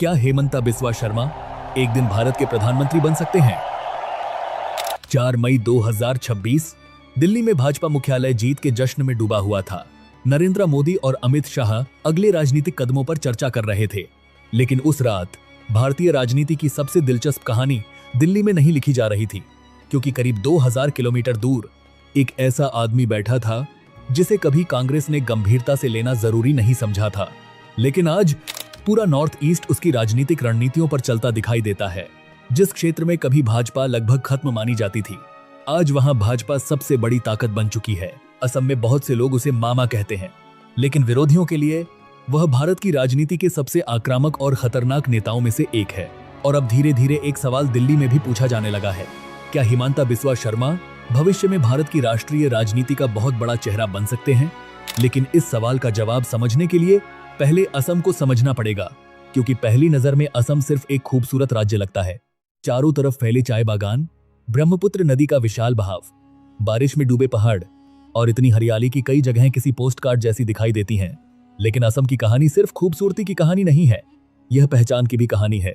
क्या हेमंता बिस्वा शर्मा एक दिन भारत के प्रधानमंत्री बन सकते हैं? 4 मई 2026 दिल्ली में भाजपा मुख्यालय जीत के जश्न में डूबा हुआ था। नरेंद्र मोदी और अमित शाह अगले राजनीतिक कदमों पर चर्चा कर रहे थे, लेकिन उस रात भारतीय राजनीति की सबसे दिलचस्प कहानी दिल्ली में नहीं लिखी जा रही थी, क्योंकि करीब 2000 किलोमीटर दूर एक ऐसा आदमी बैठा था जिसे कभी कांग्रेस ने गंभीरता से लेना जरूरी नहीं समझा था, लेकिन आज पूरा नॉर्थ ईस्ट उसकी राजनीतिक रणनीतियों पर चलता दिखाई देता है। जिस क्षेत्र में कभी भाजपा लगभग खत्म मानी जाती थी, आज वहां भाजपा सबसे बड़ी ताकत बन चुकी है। असम में बहुत से लोग उसे मामा कहते हैं, लेकिन विरोधियों के लिए वह भारत की राजनीति के सबसे आक्रामक और खतरनाक नेताओं में से एक है। और अब धीरे धीरे एक सवाल दिल्ली में भी पूछा जाने लगा है, क्या हेमंता बिस्वा शर्मा भविष्य में भारत की राष्ट्रीय राजनीति का बहुत बड़ा चेहरा बन सकते हैं? लेकिन इस सवाल का जवाब समझने के लिए पहले असम को समझना पड़ेगा, क्योंकि पहली नजर में असम सिर्फ एक खूबसूरत राज्य लगता है। चारों तरफ फैले चाय बागान, ब्रह्मपुत्र नदी का विशाल बहाव, बारिश में डूबे पहाड़ और इतनी हरियाली की कई जगहें किसी पोस्टकार्ड जैसी दिखाई देती हैं। लेकिन असम की कहानी सिर्फ खूबसूरती की कहानी नहीं है, यह पहचान की भी कहानी है।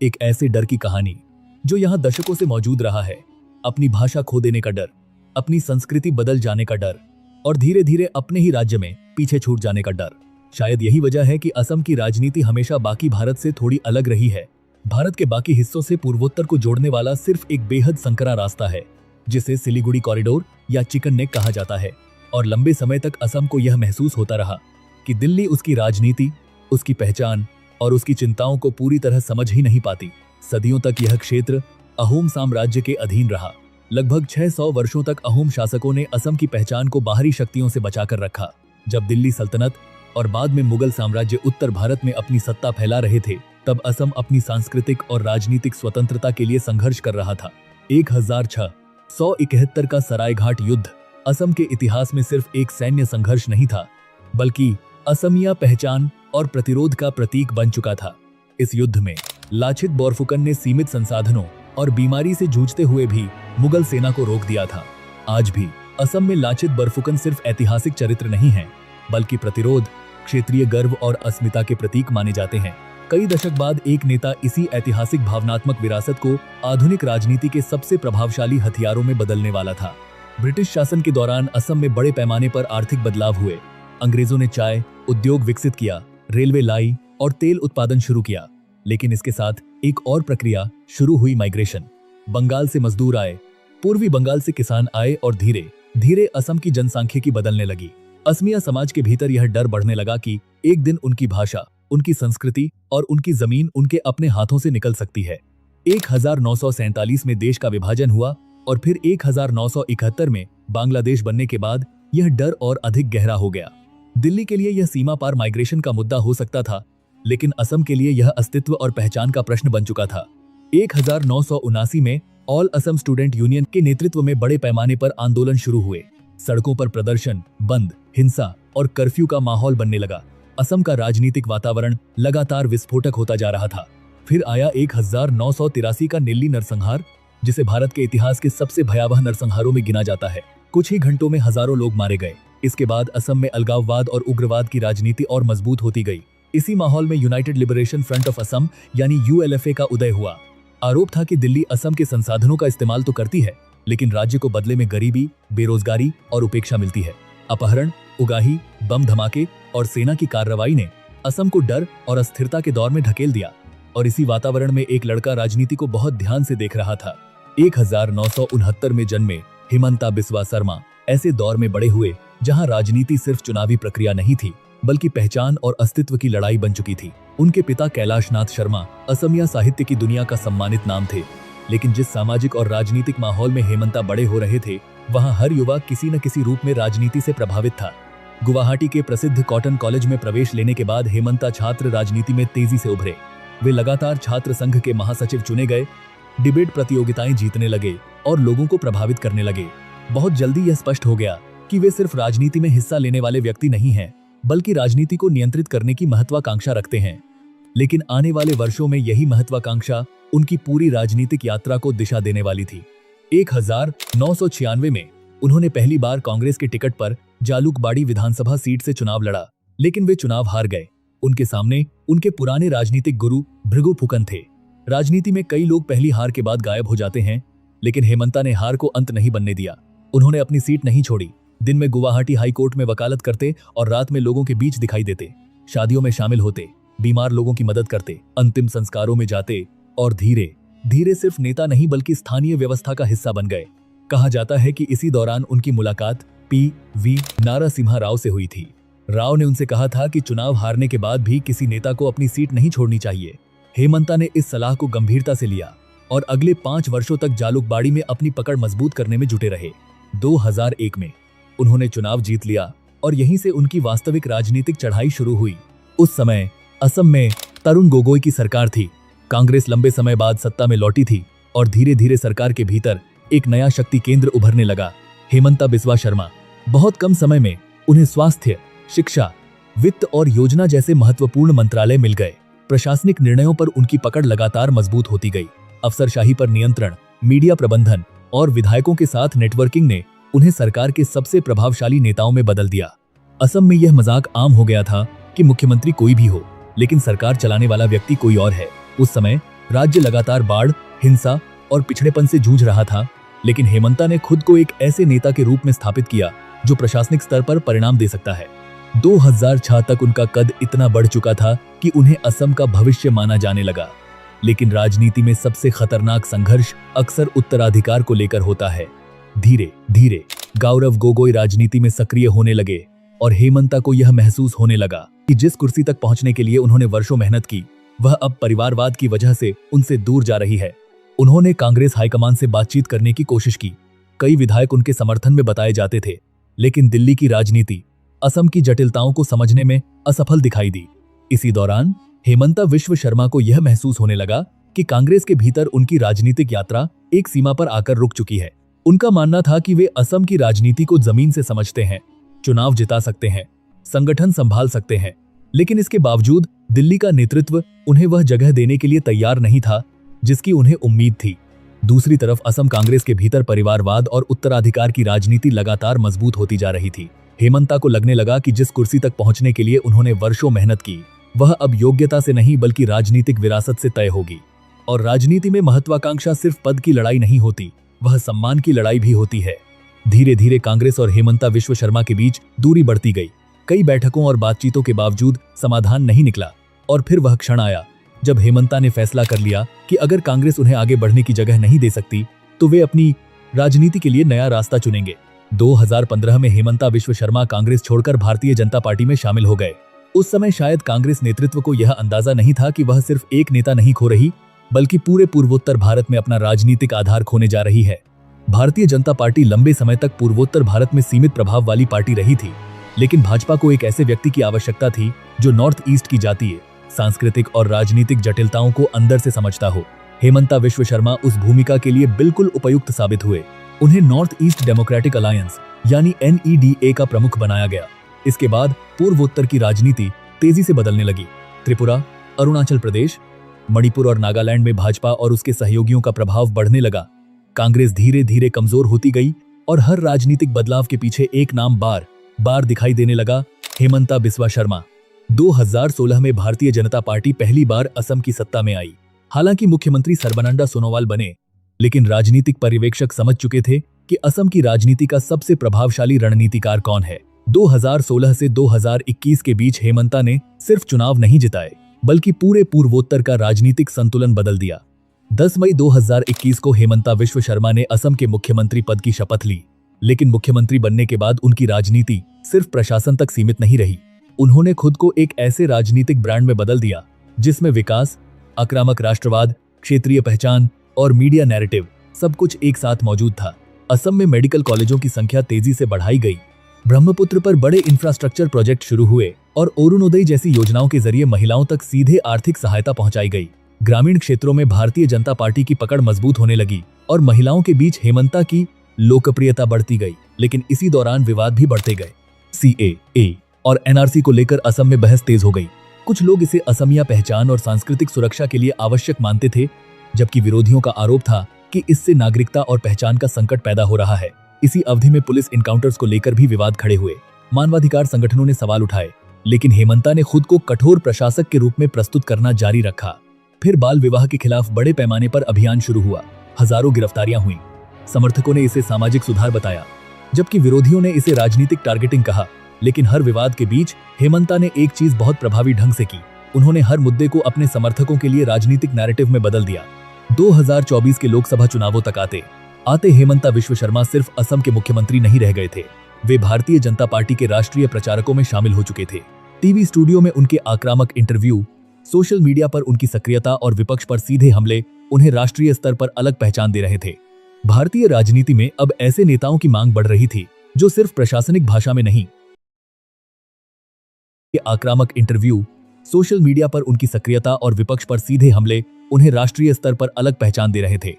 एक ऐसे डर की कहानी जो यहाँ दशकों से मौजूद रहा है। अपनी भाषा खो देने का डर, अपनी संस्कृति बदल जाने का डर और धीरे धीरे अपने ही राज्य में पीछे छूट जाने का डर। शायद यही वजह है कि असम की राजनीति हमेशा बाकी भारत से थोड़ी अलग रही है। भारत के बाकी हिस्सों से पूर्वोत्तर को जोड़ने वाला सिर्फ एक बेहद संकरा रास्ता है, जिसे सिलीगुड़ी कॉरिडोर या चिकन नेक कहा जाता है। और लंबे समय तक असम को यह महसूस होता रहा कि दिल्ली उसकी राजनीति, उसकी पहचान और उसकी चिंताओं को पूरी तरह समझ ही नहीं पाती। सदियों तक यह क्षेत्र अहोम साम्राज्य के अधीन रहा। लगभग 600 वर्षों तक अहोम शासकों ने असम की पहचान को बाहरी शक्तियों से बचाकर रखा। जब दिल्ली सल्तनत और बाद में मुगल साम्राज्य उत्तर भारत में अपनी सत्ता फैला रहे थे, तब असम अपनी सांस्कृतिक और राजनीतिक स्वतंत्रता के लिए संघर्ष कर रहा था। 1671 का सरायघाट युद्ध असम के इतिहास में सिर्फ एक सैन्य संघर्ष नहीं था, बल्कि असमिया पहचान और प्रतिरोध का प्रतीक बन चुका था। इस युद्ध में लाचित बोरफुकन ने सीमित संसाधनों और बीमारी से जूझते हुए भी मुगल सेना को रोक दिया था। आज भी असम में लाचित बोरफुकन सिर्फ ऐतिहासिक चरित्र नहीं है, बल्कि प्रतिरोध, क्षेत्रीय गर्व और अस्मिता के प्रतीक माने जाते हैं। कई दशक बाद एक नेता इसी ऐतिहासिक भावनात्मक विरासत को आधुनिक राजनीति के सबसे प्रभावशाली हथियारों में बदलने वाला था। ब्रिटिश शासन के दौरान असम में बड़े पैमाने पर आर्थिक बदलाव हुए। अंग्रेजों ने चाय उद्योग विकसित किया, रेलवे लाई और तेल उत्पादन शुरू किया। लेकिन इसके साथ एक और प्रक्रिया शुरू हुई, माइग्रेशन। बंगाल से मजदूर आए, पूर्वी बंगाल से किसान आए और धीरे धीरे असम की जनसांख्यिकी बदलने लगी। असमिया समाज के भीतर यह डर बढ़ने लगा कि एक दिन उनकी भाषा, उनकी संस्कृति और उनकी जमीन उनके अपने हाथों से निकल सकती है। 1947 में देश का विभाजन हुआ और फिर 1971 में बांग्लादेश बनने के बाद यह डर और अधिक गहरा हो गया। दिल्ली के लिए यह सीमा पार माइग्रेशन का मुद्दा हो सकता था, लेकिन असम के लिए यह अस्तित्व और पहचान का प्रश्न बन चुका था। 1979 में ऑल असम स्टूडेंट यूनियन के नेतृत्व में बड़े पैमाने पर आंदोलन शुरू हुए। सड़कों पर प्रदर्शन, बंद, हिंसा और कर्फ्यू का माहौल बनने लगा। असम का राजनीतिक वातावरण लगातार विस्फोटक होता जा रहा था। फिर आया 1983 का नीली नरसंहार, जिसे भारत के इतिहास के सबसे भयावह नरसंहारों में गिना जाता है। कुछ ही घंटों में हजारों लोग मारे गए। इसके बाद असम में अलगाववाद और उग्रवाद की राजनीति और मजबूत होती गई। इसी माहौल में United liberation front of Assam यानी ULFA का उदय हुआ। आरोप था कि दिल्ली असम के संसाधनों का इस्तेमाल तो करती है, लेकिन राज्य को बदले में गरीबी, बेरोजगारी और उपेक्षा मिलती है। अपहरण, उगाही, बम धमाके और सेना की कार्रवाई ने असम को डर और अस्थिरता के दौर में ढकेल दिया। और इसी वातावरण में एक लड़का राजनीति को बहुत ध्यान से देख रहा था। 1969 में जन्मे हेमंता बिस्वा शर्मा ऐसे दौर में बड़े हुए जहां राजनीति सिर्फ चुनावी प्रक्रिया नहीं थी, बल्कि पहचान और अस्तित्व की लड़ाई बन चुकी थी। उनके पिता कैलाश नाथ शर्मा असमिया साहित्य की दुनिया का सम्मानित नाम थे, लेकिन जिस सामाजिक और राजनीतिक माहौल में हेमंता बड़े हो रहे थे, वहां हर युवा किसी न किसी रूप में राजनीति से प्रभावित था। गुवाहाटी के प्रसिद्ध कॉटन कॉलेज में प्रवेश लेने के बाद हेमंता छात्र राजनीति में तेजी से उभरे। वे लगातार छात्र संघ के महासचिव चुने गए, डिबेट प्रतियोगिताएं जीतने लगे और लोगों को प्रभावित करने लगे। बहुत जल्दी यह स्पष्ट हो गया कि वे सिर्फ राजनीति में हिस्सा लेने वाले व्यक्ति नहीं हैं, बल्कि राजनीति को नियंत्रित करने की महत्वाकांक्षा रखते हैं। लेकिन आने वाले वर्षों में यही महत्वाकांक्षा उनकी पूरी राजनीतिक यात्रा को दिशा देने वाली थी। 1996 में उन्होंने पहली बार कांग्रेस के टिकट पर जालूकबाड़ी विधानसभा सीट से चुनाव लड़ा, लेकिन वे चुनाव हार गए। उनके सामने उनके पुराने राजनीतिक गुरु भृगु फुकन थे। राजनीति में कई लोग पहली हार के बाद गायब हो जाते हैं, लेकिन हेमंता ने हार को अंत नहीं बनने दिया। उन्होंने अपनी सीट नहीं छोड़ी। दिन में गुवाहाटी हाई कोर्ट में वकालत करते और रात में लोगों के बीच दिखाई देते। शादियों में शामिल होते, बीमार लोगों की मदद करते, अंतिम संस्कारों में जाते और धीरे धीरे सिर्फ नेता नहीं बल्कि स्थानीय व्यवस्था का हिस्सा बन गए। कहा जाता है कि इसी दौरान उनकी मुलाकात पी.वी. नारासिम्हा राव से हुई थी। राव ने उनसे कहा था कि चुनाव हारने के बाद भी किसी नेता को अपनी सीट नहीं छोड़नी चाहिए। हेमंता ने इस सलाह को गंभीरता से लिया और अगले 5 वर्षों तक जालुकबाड़ी में अपनी पकड़ मजबूत करने में जुटे रहे। 2001 में उन्होंने चुनाव जीत लिया और यहीं से उनकी वास्तविक राजनीतिक चढ़ाई शुरू हुई। उस समय असम में तरुण गोगोई की सरकार थी। कांग्रेस लंबे समय बाद सत्ता में लौटी थी और धीरे धीरे सरकार के भीतर एक नया शक्ति केंद्र उभरने लगा, हेमंता बिस्वा शर्मा। बहुत कम समय में उन्हें स्वास्थ्य, शिक्षा, वित्त और योजना जैसे महत्वपूर्ण मंत्रालय मिल गए। प्रशासनिक निर्णयों पर उनकी पकड़ लगातार मजबूत होती गई। अफसरशाही पर नियंत्रण, मीडिया प्रबंधन और विधायकों के साथ नेटवर्किंग ने उन्हें सरकार के सबसे प्रभावशाली नेताओं में बदल दिया। असम में यह मजाक आम हो गया था कि मुख्यमंत्री कोई भी हो, लेकिन सरकार चलाने वाला व्यक्ति कोई और है। उस समय राज्य लगातार बाढ़, हिंसा और पिछड़ेपन से जूझ रहा था, लेकिन हेमंता ने खुद को एक ऐसे नेता के रूप में स्थापित किया जो प्रशासनिक स्तर पर परिणाम दे सकता है। 2006 तक उनका कद इतना बढ़ चुका था कि उन्हें असम का भविष्य माना जाने लगा। लेकिन राजनीति में सबसे खतरनाक संघर्ष अक्सर उत्तराधिकार को लेकर होता है। धीरे धीरे गौरव गोगोई राजनीति में सक्रिय होने लगे और हेमंता को यह महसूस होने लगा कि जिस कुर्सी तक पहुंचने के लिए उन्होंने वर्षों मेहनत की, वह अब परिवारवाद की वजह से उनसे दूर जा रही है। उन्होंने कांग्रेस हाईकमान से बातचीत करने की कोशिश की। कई विधायक उनके समर्थन में बताए जाते थे, लेकिन दिल्ली की राजनीति असम की जटिलताओं को समझने में असफल दिखाई दी। इसी दौरान हेमंता बिस्वा शर्मा को यह महसूस होने लगा कि कांग्रेस के भीतर उनकी राजनीतिक यात्रा एक सीमा पर आकर रुक चुकी है। उनका मानना था कि वे असम की राजनीति को जमीन से समझते हैं, चुनाव जिता सकते हैं, संगठन संभाल सकते हैं, लेकिन इसके बावजूद दिल्ली का नेतृत्व उन्हें वह जगह देने के लिए तैयार नहीं था जिसकी उन्हें उम्मीद थी। दूसरी तरफ असम कांग्रेस के भीतर परिवारवाद और उत्तराधिकार की राजनीति लगातार मजबूत होती जा रही थी। हेमंता को लगने लगा कि जिस कुर्सी तक पहुंचने के लिए उन्होंने वर्षों मेहनत की, वह अब योग्यता से नहीं बल्कि राजनीतिक विरासत से तय होगी। और राजनीति में महत्वाकांक्षा सिर्फ पद की लड़ाई नहीं होती, वह सम्मान की लड़ाई भी होती है। धीरे धीरे कांग्रेस और हेमंता बिस्वा शर्मा के बीच दूरी बढ़ती गई। कई बैठकों और बातचीतों के बावजूद समाधान नहीं निकला और फिर वह क्षण आया जब हेमंता ने फैसला कर लिया कि अगर कांग्रेस उन्हें आगे बढ़ने की जगह नहीं दे सकती तो वे अपनी राजनीति के लिए नया रास्ता चुनेंगे। 2015 में हेमंता बिस्वा शर्मा कांग्रेस छोड़कर भारतीय जनता पार्टी में शामिल हो गए। उस समय शायद कांग्रेस नेतृत्व को यह अंदाजा नहीं था कि वह सिर्फ एक नेता नहीं खो रही, बल्कि पूरे पूर्वोत्तर भारत में अपना राजनीतिक आधार खोने जा रही है। भारतीय जनता पार्टी लंबे समय तक पूर्वोत्तर भारत में सीमित प्रभाव वाली पार्टी रही थी, लेकिन भाजपा को एक ऐसे व्यक्ति की आवश्यकता थी जो नॉर्थ ईस्ट की जातीय, सांस्कृतिक और राजनीतिक जटिलताओं को अंदर से समझता हो। हेमंता बिस्वा शर्मा उस भूमिका के लिए बिल्कुल उपयुक्त साबित हुए। उन्हें नॉर्थ ईस्ट डेमोक्रेटिक अलायंस यानी NEDA का प्रमुख बनाया गया। इसके बाद पूर्वोत्तर की राजनीति तेजी से बदलने लगी। त्रिपुरा, अरुणाचल प्रदेश, मणिपुर और नागालैंड में भाजपा और उसके सहयोगियों का प्रभाव बढ़ने लगा। कांग्रेस धीरे धीरे कमजोर होती गई और हर राजनीतिक बदलाव के पीछे एक नाम बार बार दिखाई देने लगा, हेमंता बिस्वा शर्मा। 2016 में भारतीय जनता पार्टी पहली बार असम की सत्ता में आई। हालांकि मुख्यमंत्री सर्बानंद सोनोवाल बने, लेकिन राजनीतिक पर्यवेक्षक समझ चुके थे कि असम की राजनीति का सबसे प्रभावशाली रणनीतिकार कौन है। 2016 से 2021 के बीच हेमंता ने सिर्फ चुनाव नहीं जिताए, बल्कि पूरे पूर्वोत्तर का राजनीतिक संतुलन बदल दिया। 10 मई 2021 को हेमंता बिस्वा शर्मा ने असम के मुख्यमंत्री पद की शपथ ली, लेकिन मुख्यमंत्री बनने के बाद उनकी राजनीति सिर्फ प्रशासन तक सीमित नहीं रही। उन्होंने खुद को एक ऐसे राजनीतिक ब्रांड में बदल दिया जिसमें विकास, आक्रामक राष्ट्रवाद, क्षेत्रीय पहचान और मीडिया नैरेटिव सब कुछ एक साथ मौजूद था। असम में मेडिकल कॉलेजों की संख्या तेजी से बढ़ाई गई, ब्रह्मपुत्र पर बड़े इंफ्रास्ट्रक्चर प्रोजेक्ट शुरू हुए और अरुणोदय जैसी योजनाओं के जरिए महिलाओं तक सीधे आर्थिक सहायता पहुंचाई गई। ग्रामीण क्षेत्रों में भारतीय जनता पार्टी की पकड़ मजबूत होने लगी और महिलाओं के बीच हेमंता की लोकप्रियता बढ़ती गई। लेकिन इसी दौरान विवाद भी बढ़ते गए। CAA और NRC को लेकर असम में बहस तेज हो गई। कुछ लोग इसे असमिया पहचान और सांस्कृतिक सुरक्षा के लिए आवश्यक मानते थे, जबकि विरोधियों का आरोप था कि इससे नागरिकता और पहचान का संकट पैदा हो रहा है। इसी अवधि में पुलिस इनकाउंटर्स को लेकर भी विवाद खड़े हुए। मानवाधिकार संगठनों ने सवाल उठाए, लेकिन हेमंता ने खुद को कठोर प्रशासक के रूप में प्रस्तुत करना जारी रखा। फिर बाल विवाह के खिलाफ बड़े पैमाने पर अभियान शुरू हुआ। हजारों गिरफ्तारियां हुई। समर्थकों ने इसे सामाजिक सुधार बताया, जबकि विरोधियों ने इसे राजनीतिक टारगेटिंग कहा। लेकिन हर विवाद के बीच हेमंता ने एक चीज बहुत प्रभावी ढंग से की। उन्होंने हर मुद्दे को अपने समर्थकों के लिए राजनीतिक नैरेटिव में बदल दिया। 2024 के लोकसभा चुनावों तक आते हेमंता विश्व शर्मा सिर्फ असम के मुख्यमंत्री नहीं रह गए थे, वे भारतीय जनता पार्टी के राष्ट्रीय प्रचारकों में शामिल हो चुके थे। टीवी स्टूडियो में उनके आक्रामक इंटरव्यू, सोशल मीडिया पर उनकी सक्रियता और विपक्ष पर सीधे हमले उन्हें राष्ट्रीय स्तर पर अलग पहचान दे रहे थे। भारतीय राजनीति में अब ऐसे नेताओं की मांग बढ़ रही थी जो सिर्फ प्रशासनिक भाषा में नहीं, आक्रामक इंटरव्यू, सोशल मीडिया पर उनकी सक्रियता और विपक्ष पर सीधे हमले उन्हें राष्ट्रीय स्तर पर अलग पहचान दे रहे थे।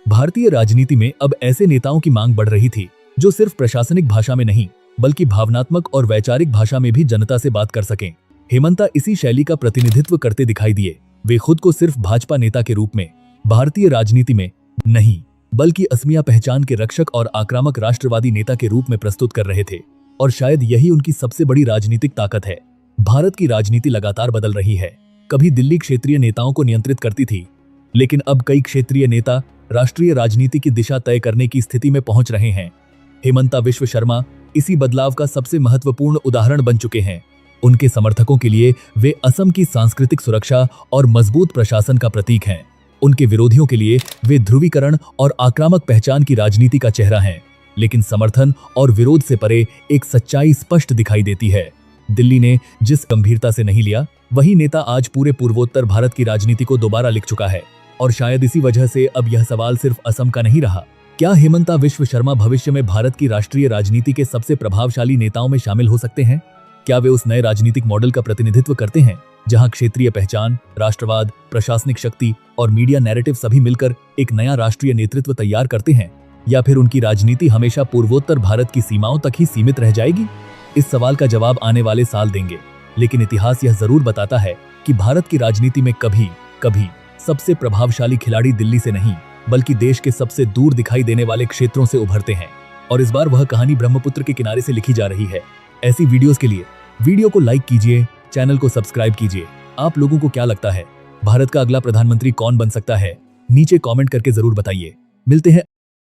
भारतीय राजनीति में अब ऐसे नेताओं की मांग बढ़ रही थी जो सिर्फ प्रशासनिक भाषा में नहीं, बल्कि भावनात्मक और वैचारिक भाषा में भी जनता से बात कर सकें। हेमंता इसी शैली का प्रतिनिधित्व करते दिखाई दिए। वे खुद को सिर्फ भाजपा नेता के रूप में भारतीय राजनीति में नहीं, बल्कि असमिया पहचान के रक्षक और आक्रामक राष्ट्रवादी नेता के रूप में प्रस्तुत कर रहे थे। और शायद यही उनकी सबसे बड़ी राजनीतिक ताकत है। भारत की राजनीति लगातार बदल रही है। कभी दिल्ली क्षेत्रीय नेताओं को नियंत्रित करती थी, लेकिन अब कई क्षेत्रीय नेता राष्ट्रीय राजनीति की दिशा तय करने की स्थिति में पहुंच रहे हैं। हेमंता विश्व शर्मा इसी बदलाव का सबसे महत्वपूर्ण उदाहरण बन चुके हैं। उनके समर्थकों के लिए वे असम की सांस्कृतिक सुरक्षा और मजबूत प्रशासन का प्रतीक हैं। उनके विरोधियों के लिए वे ध्रुवीकरण और आक्रामक पहचान की राजनीति का चेहरा हैं। लेकिन समर्थन और विरोध से परे एक सच्चाई स्पष्ट दिखाई देती है। दिल्ली ने जिस गंभीरता से नहीं लिया, वही नेता आज पूरे पूर्वोत्तर भारत की राजनीति को दोबारा लिख चुका है। और शायद इसी वजह से अब यह सवाल सिर्फ असम का नहीं रहा। क्या हेमंता विश्व शर्मा भविष्य में भारत की राष्ट्रीय राजनीति के सबसे प्रभावशाली नेताओं में शामिल हो सकते हैं? क्या वे उस नए राजनीतिक मॉडल का प्रतिनिधित्व करते हैं जहां क्षेत्रीय पहचान, राष्ट्रवाद, प्रशासनिक शक्ति और मीडिया नैरेटिव सभी मिलकर एक नया राष्ट्रीय नेतृत्व तैयार करते हैं? या फिर उनकी राजनीति हमेशा पूर्वोत्तर भारत की सीमाओं तक ही सीमित रह जाएगी? इस सवाल का जवाब आने वाले साल देंगे। लेकिन इतिहास यह जरूर बताता है कि भारत की राजनीति में कभी कभी सबसे प्रभावशाली खिलाड़ी दिल्ली से नहीं, बल्कि देश के सबसे दूर दिखाई देने वाले क्षेत्रों से उभरते हैं। और इस बार वह कहानी ब्रह्मपुत्र के किनारे से लिखी जा रही है। ऐसी वीडियोस के लिए वीडियो को लाइक कीजिए, चैनल को सब्सक्राइब कीजिए। आप लोगों को क्या लगता है, भारत का अगला प्रधानमंत्री कौन बन सकता है? नीचे कमेंट करके जरूर बताइए। मिलते हैं